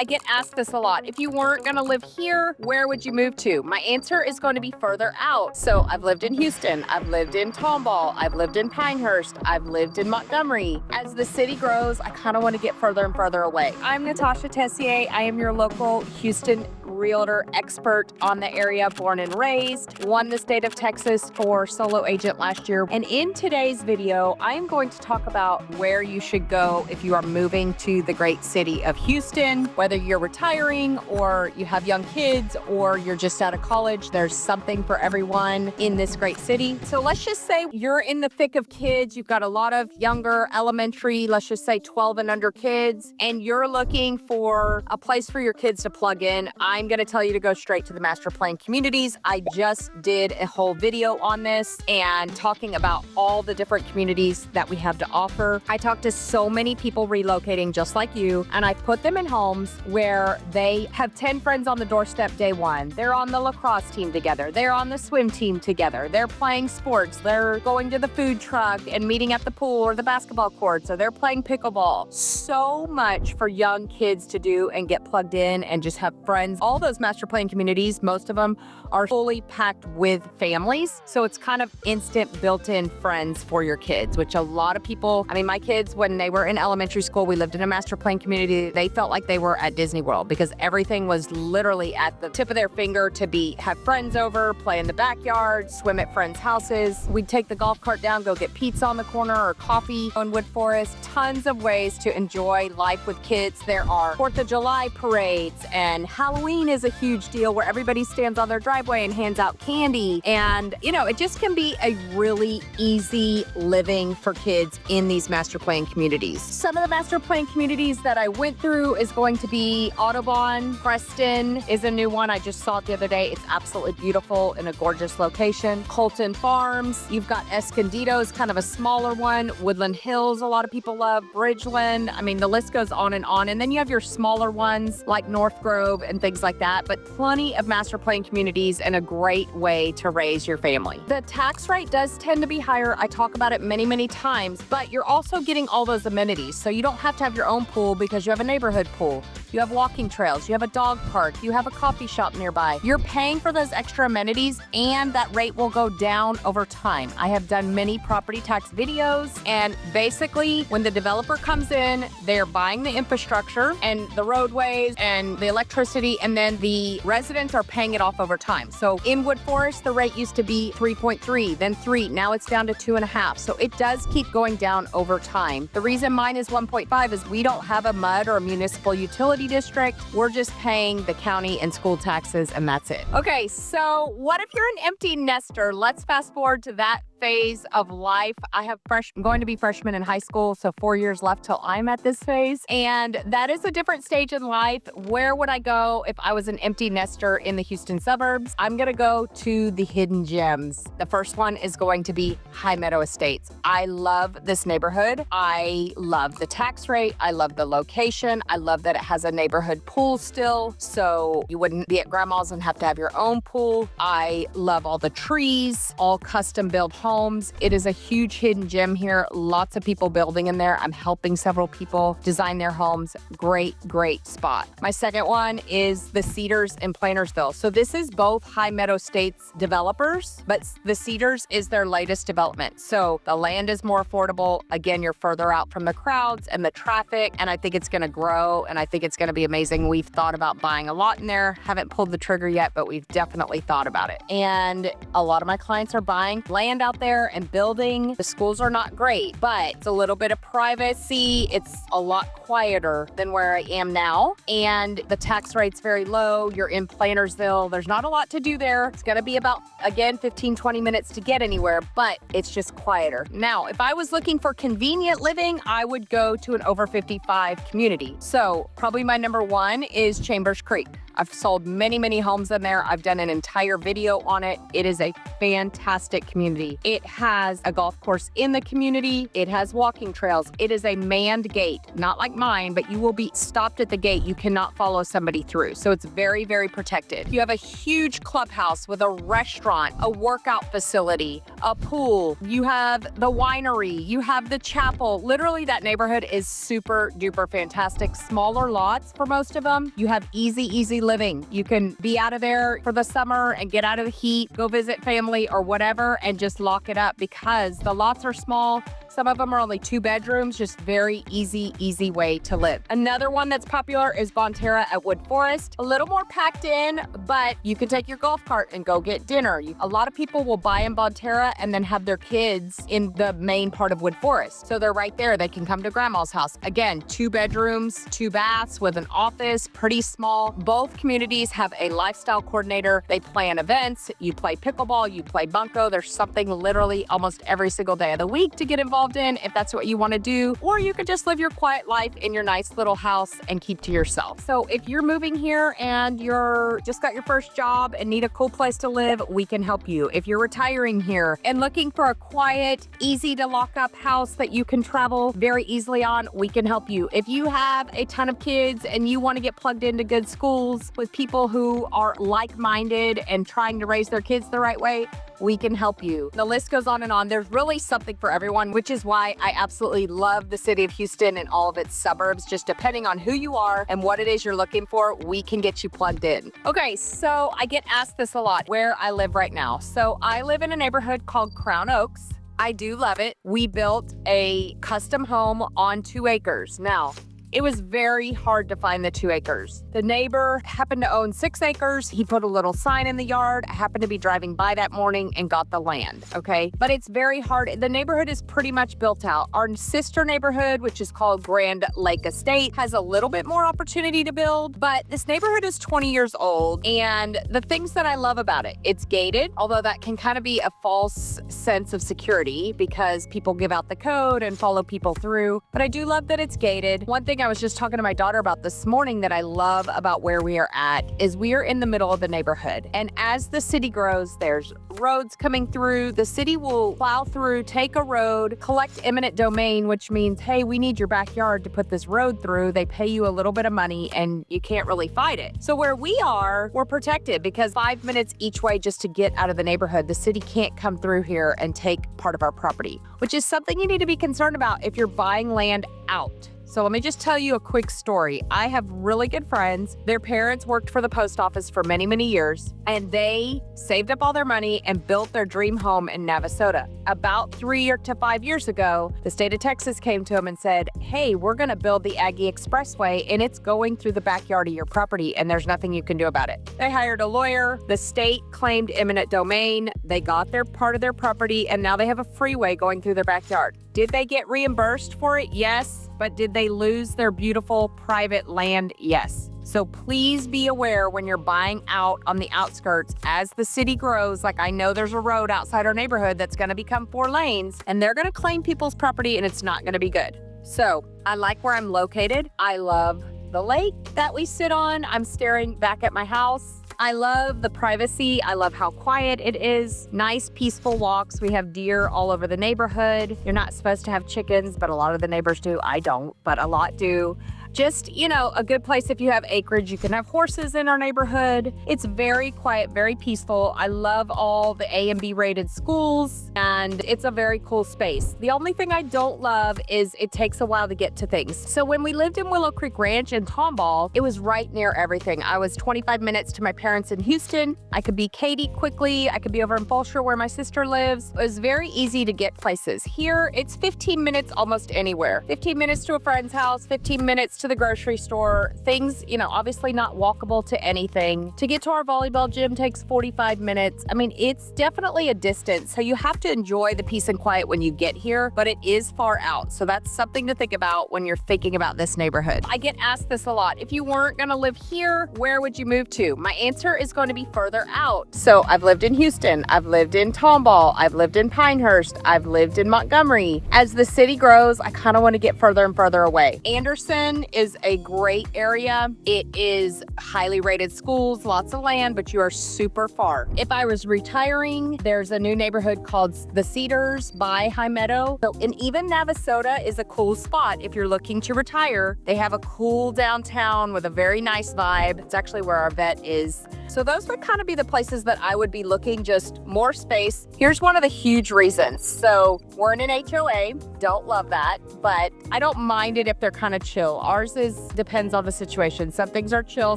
I get asked this a lot. If you weren't gonna live here, where would you move to? My answer is going to be further out. So I've lived in Houston, I've lived in Tomball, I've lived in Pinehurst, I've lived in Montgomery. As the city grows, I kind of want to get further and further away. I'm Natasha Tessier. I am your local Houston realtor expert on the area, born and raised, won the state of Texas for solo agent last year. And in today's video, I am going to talk about where you should go if you are moving to the great city of Houston. Whether you're retiring or you have young kids or you're just out of college, there's something for everyone in this great city. So let's just say you're in the thick of kids. You've got a lot of younger elementary, let's just say 12 and under kids, and you're looking for a place for your kids to plug in. I'm going to tell you to go straight to the master plan communities. I just did a whole video on this and talking about all the different communities that we have to offer. I talked to so many people relocating just like you, and I put them in homes where they have 10 friends on the doorstep day one. They're on the lacrosse team together. They're on the swim team together. They're playing sports. They're going to the food truck and meeting at the pool or the basketball court. So they're playing pickleball. So much for young kids to do and get plugged in and just have friends. All those master plan communities, most of them are fully packed with families. So it's kind of instant built-in friends for your kids, which a lot of people, I mean, my kids, when they were in elementary school, we lived in a master plan community. They felt like they were at Disney World because everything was literally at the tip of their finger to have friends over, play in the backyard, swim at friends' houses. We'd take the golf cart down, go get pizza on the corner or coffee in Wood Forest. Tons of ways to enjoy life with kids. There are 4th of July parades, and Halloween is a huge deal where everybody stands on their driveway and hands out candy. And, you know, it just can be a really easy living for kids in these master plan communities. Some of the master plan communities that I went through is going to be Audubon. Preston is a new one. I just saw it the other day. It's absolutely beautiful in a gorgeous location. Colton Farms. You've got Escondido's kind of a smaller one. Woodland Hills, a lot of people love. Bridgeland. I mean, the list goes on and on. And then you have your smaller ones like North Grove and things like that. But plenty of master plan communities and a great way to raise your family. The tax rate does tend to be higher. I talk about it many, many times, but you're also getting all those amenities. So you don't have to have your own pool because you have a neighborhood pool. You have walking trails, you have a dog park, you have a coffee shop nearby. You're paying for those extra amenities and that rate will go down over time. I have done many property tax videos, and basically when the developer comes in, they're buying the infrastructure and the roadways and the electricity, and then the residents are paying it off over time. So in Wood Forest, the rate used to be 3.3, then 3, now it's down to 2.5. So it does keep going down over time. The reason mine is 1.5 is we don't have a MUD or a municipal utility district. We're just paying the county and school taxes, and that's it. Okay, so what if you're an empty nester? Let's fast forward to that phase of life. I'm going to be freshman in high school, so 4 years left till I'm at this phase. And that is a different stage in life. Where would I go if I was an empty nester in the Houston suburbs? I'm going to go to the hidden gems. The first one is going to be High Meadow Estates. I love this neighborhood. I love the tax rate. I love the location. I love that it has a neighborhood pool still, so you wouldn't be at grandma's and have to have your own pool. I love all the trees, all custom built homes. It is a huge hidden gem here. Lots of people building in there. I'm helping several people design their homes. Great, great spot. My second one is the Cedars in Plantersville. So this is both High Meadow Estates developers, but the Cedars is their latest development. So the land is more affordable. Again, you're further out from the crowds and the traffic, and I think it's going to grow, and I think it's going to be amazing. We've thought about buying a lot in there. Haven't pulled the trigger yet, but we've definitely thought about it. And a lot of my clients are buying land out there and building. The schools are not great, but it's a little bit of privacy. It's a lot quieter than where I am now. And the tax rate's very low. You're in Plantersville. There's not a lot to do there. It's going to be about, again, 15, 20 minutes to get anywhere, but it's just quieter. Now, if I was looking for convenient living, I would go to an over 55 community. So probably my number one is Chambers Creek. I've sold many, many homes in there. I've done an entire video on it. It is a fantastic community. It has a golf course in the community. It has walking trails. It is a manned gate, not like mine, but you will be stopped at the gate. You cannot follow somebody through. So it's very, very protected. You have a huge clubhouse with a restaurant, a workout facility, a pool. You have the winery. You have the chapel. Literally, that neighborhood is super duper fantastic. Smaller lots for most of them. You have easy living. You can be out of there for the summer and get out of the heat, go visit family or whatever, and just lock it up because the lots are small. Some of them are only 2 bedrooms, just very easy way to live. Another one that's popular is Bonterra at Wood Forest. A little more packed in, but you can take your golf cart and go get dinner. A lot of people will buy in Bonterra and then have their kids in the main part of Wood Forest. So they're right there. They can come to grandma's house. Again, 2 bedrooms, 2 baths with an office, pretty small. Both communities have a lifestyle coordinator. They plan events. You play pickleball, you play bunco. There's something literally almost every single day of the week to get involved in if that's what you want to do, or you could just live your quiet life in your nice little house and keep to yourself. So if you're moving here and you're just got your first job and need a cool place to live, we can help you. If you're retiring here and looking for a quiet, easy to lock up house that you can travel very easily on, we can help you. If you have a ton of kids and you want to get plugged into good schools with people who are like-minded and trying to raise their kids the right way, we can help you. The list goes on and on. There's really something for everyone, which is why I absolutely love the city of Houston and all of its suburbs. Just depending on who you are and what it is you're looking for, we can get you plugged in. Okay, so I get asked this a lot, where I live right now. So I live in a neighborhood called Crown Oaks. I do love it. We built a custom home on 2 acres. Now, it was very hard to find the 2 acres. The neighbor happened to own 6 acres. He put a little sign in the yard. I happened to be driving by that morning and got the land, okay? But it's very hard. The neighborhood is pretty much built out. Our sister neighborhood, which is called Grand Lake Estate, has a little bit more opportunity to build, but this neighborhood is 20 years old. And the things that I love about it, it's gated, although that can kind of be a false sense of security because people give out the code and follow people through. But I do love that it's gated. One thing I was just talking to my daughter about this morning that I love about where we are at is we are in the middle of the neighborhood. And as the city grows, there's roads coming through. The city will plow through, take a road, collect eminent domain, which means, hey, we need your backyard to put this road through. They pay you a little bit of money and you can't really fight it. So where we are, we're protected because 5 minutes each way just to get out of the neighborhood. The city can't come through here and take part of our property, which is something you need to be concerned about if you're buying land out. So let me just tell you a quick story. I have really good friends. Their parents worked for the post office for many, many years, and they saved up all their money and built their dream home in Navasota. About 3 to 5 years ago, the state of Texas came to them and said, hey, we're going to build the Aggie Expressway, and it's going through the backyard of your property, and there's nothing you can do about it. They hired a lawyer. The state claimed eminent domain. They got their part of their property, and now they have a freeway going through their backyard. Did they get reimbursed for it? Yes. But did they lose their beautiful private land? Yes. So please be aware when you're buying out on the outskirts as the city grows. Like I know there's a road outside our neighborhood that's going to become 4 lanes and they're going to claim people's property and it's not going to be good. So I like where I'm located. I love the lake that we sit on. I'm staring back at my house. I love the privacy. I love how quiet it is. Nice, peaceful walks. We have deer all over the neighborhood. You're not supposed to have chickens, but a lot of the neighbors do. I don't, but a lot do. Just, a good place if you have acreage. You can have horses in our neighborhood. It's very quiet, very peaceful. I love all the A and B rated schools, and it's a very cool space. The only thing I don't love is it takes a while to get to things. So when we lived in Willow Creek Ranch in Tomball, it was right near everything. I was 25 minutes to my parents in Houston. I could be Katy quickly. I could be over in Fulshire where my sister lives. It was very easy to get places. Here, it's 15 minutes almost anywhere. 15 minutes to a friend's house, 15 minutes to the grocery store. Things, obviously not walkable to anything. To get to our volleyball gym takes 45 minutes. I mean, it's definitely a distance. So you have to enjoy the peace and quiet when you get here, but it is far out. So that's something to think about when you're thinking about this neighborhood. I get asked this a lot. If you weren't going to live here, where would you move to? My answer is going to be further out. So I've lived in Houston. I've lived in Tomball. I've lived in Pinehurst. I've lived in Montgomery. As the city grows, I kind of want to get further and further away. Anderson is a great area. It is highly rated schools, lots of land, but you are super far. If I was retiring, there's a new neighborhood called the Cedars by High Meadow. So, and even Navasota is a cool spot if you're looking to retire. They have a cool downtown with a very nice vibe. It's actually where our vet is. So those would kind of be the places that I would be looking, just more space. Here's one of the huge reasons. So we're in an HOA, don't love that, but I don't mind it if they're kind of chill. Ours depends on the situation. Some things are chill,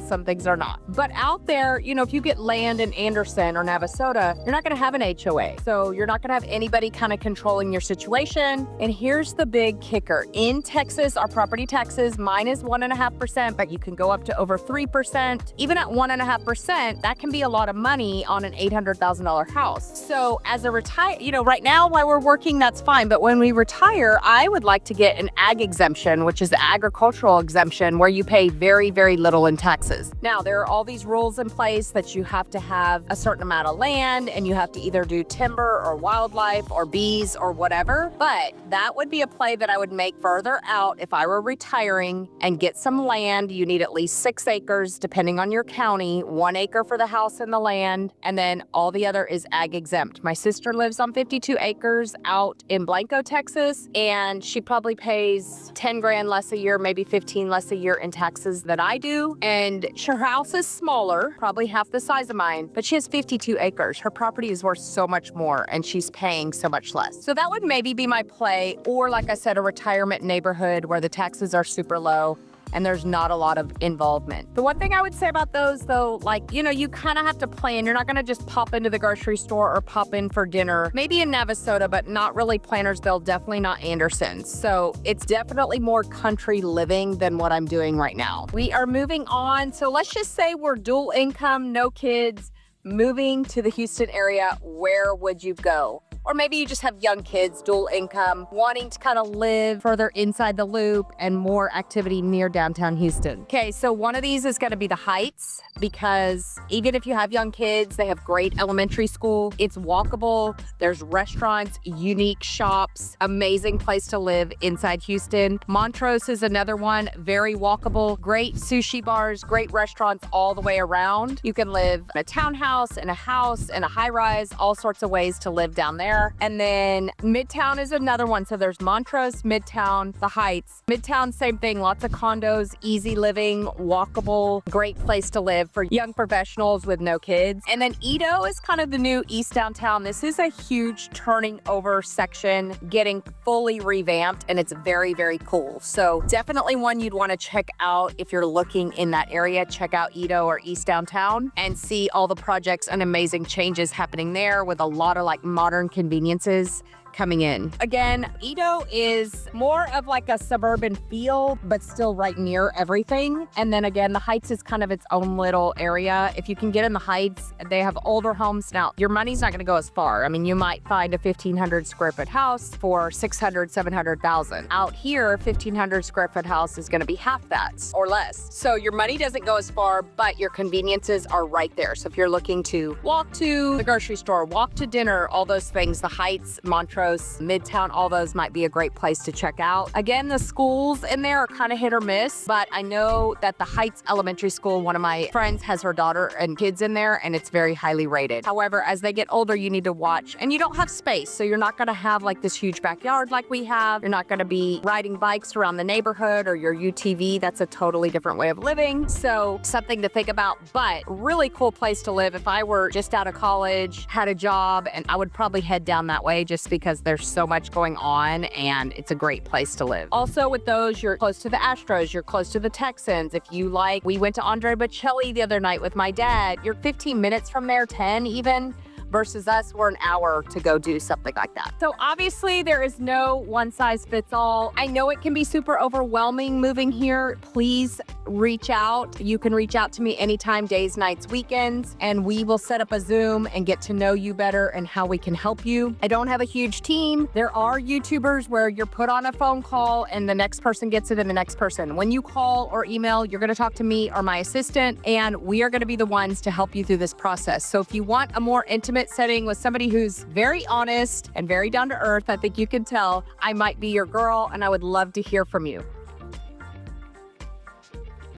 some things are not. But out there, you know, if you get land in Anderson or Navasota, you're not gonna have an HOA. So you're not gonna have anybody kind of controlling your situation. And here's the big kicker. In Texas, our property taxes, mine is 1.5%, but you can go up to over 3%. Even at 1.5%, that can be a lot of money on an $800,000 house. So as a right now while we're working, that's fine. But when we retire, I would like to get an ag exemption, which is the agricultural exemption, where you pay very, very little in taxes. Now, there are all these rules in place that you have to have a certain amount of land and you have to either do timber or wildlife or bees or whatever. But that would be a play that I would make further out if I were retiring and get some land. You need at least 6 acres, depending on your county, 1 acre for the house and the land, and then all the other is ag exempt. My sister lives on 52 acres out in Blanco, Texas, and she probably pays 10 grand less a year, maybe 15 less a year in taxes than I do. And her house is smaller, probably half the size of mine, but she has 52 acres. Her property is worth so much more and she's paying so much less. So that would maybe be my play, or like I said, a retirement neighborhood where the taxes are super low and there's not a lot of involvement. The one thing I would say about those though, like, you know, you kind of have to plan. You're not gonna just pop into the grocery store or pop in for dinner. Maybe in Navasota, but not really Plantersville, definitely not Anderson. So it's definitely more country living than what I'm doing right now. We are moving on. So let's just say we're dual income, no kids, moving to the Houston area. Where would you go? Or maybe you just have young kids, dual income, wanting to kind of live further inside the loop and more activity near downtown Houston. Okay, so one of these is gonna be the Heights, because even if you have young kids, they have great elementary school. It's walkable, there's restaurants, unique shops, amazing place to live inside Houston. Montrose is another one, very walkable, great sushi bars, great restaurants all the way around. You can live in a townhouse, in a house, in a high rise, all sorts of ways to live down there. And then Midtown is another one. So there's Montrose, Midtown, the Heights. Midtown, same thing, lots of condos, easy living, walkable, great place to live for young professionals with no kids. And then Edo is kind of the new East Downtown. This is a huge turning over section, getting fully revamped, and it's very, very cool. So definitely one you'd want to check out if you're looking in that area. Check out Edo or East Downtown and see all the projects and amazing changes happening there with a lot of like modern conveniences coming in. Again, Edo is more of like a suburban feel, but still right near everything. And then again, the Heights is kind of its own little area. If you can get in the Heights, they have older homes. Now, your money's not gonna go as far. I mean, you might find a 1,500 square foot house for 600, 700,000. Out here, 1,500 square foot house is gonna be half that or less. So your money doesn't go as far, but your conveniences are right there. So if you're looking to walk to the grocery store, walk to dinner, all those things, the Heights, Montrose, Midtown, all those might be a great place to check out. Again, the schools in there are kind of hit or miss, but I know that the Heights Elementary School, one of my friends has her daughter and kids in there, and it's very highly rated. However, as they get older, you need to watch, and you don't have space, so you're not gonna have like this huge backyard like we have. You're not gonna be riding bikes around the neighborhood or your UTV. That's a totally different way of living. So something to think about, but really cool place to live. If I were just out of college, had a job, and I would probably head down that way just because there's so much going on and it's a great place to live. Also with those, you're close to the Astros, you're close to the Texans. If you like, we went to Andre Bocelli the other night with my dad. You're 15 minutes from there, 10 even. Versus us, we're an hour to go do something like that. So obviously there is no one size fits all. I know it can be super overwhelming moving here. Please reach out. You can reach out to me anytime, days, nights, weekends, and we will set up a Zoom and get to know you better and how we can help you. I don't have a huge team. There are YouTubers where you're put on a phone call and the next person gets it and the next person. When you call or email, you're gonna talk to me or my assistant, and we are gonna be the ones to help you through this process. So if you want a more intimate setting with somebody who's very honest and very down to earth, I think you can tell I might be your girl, and I would love to hear from you.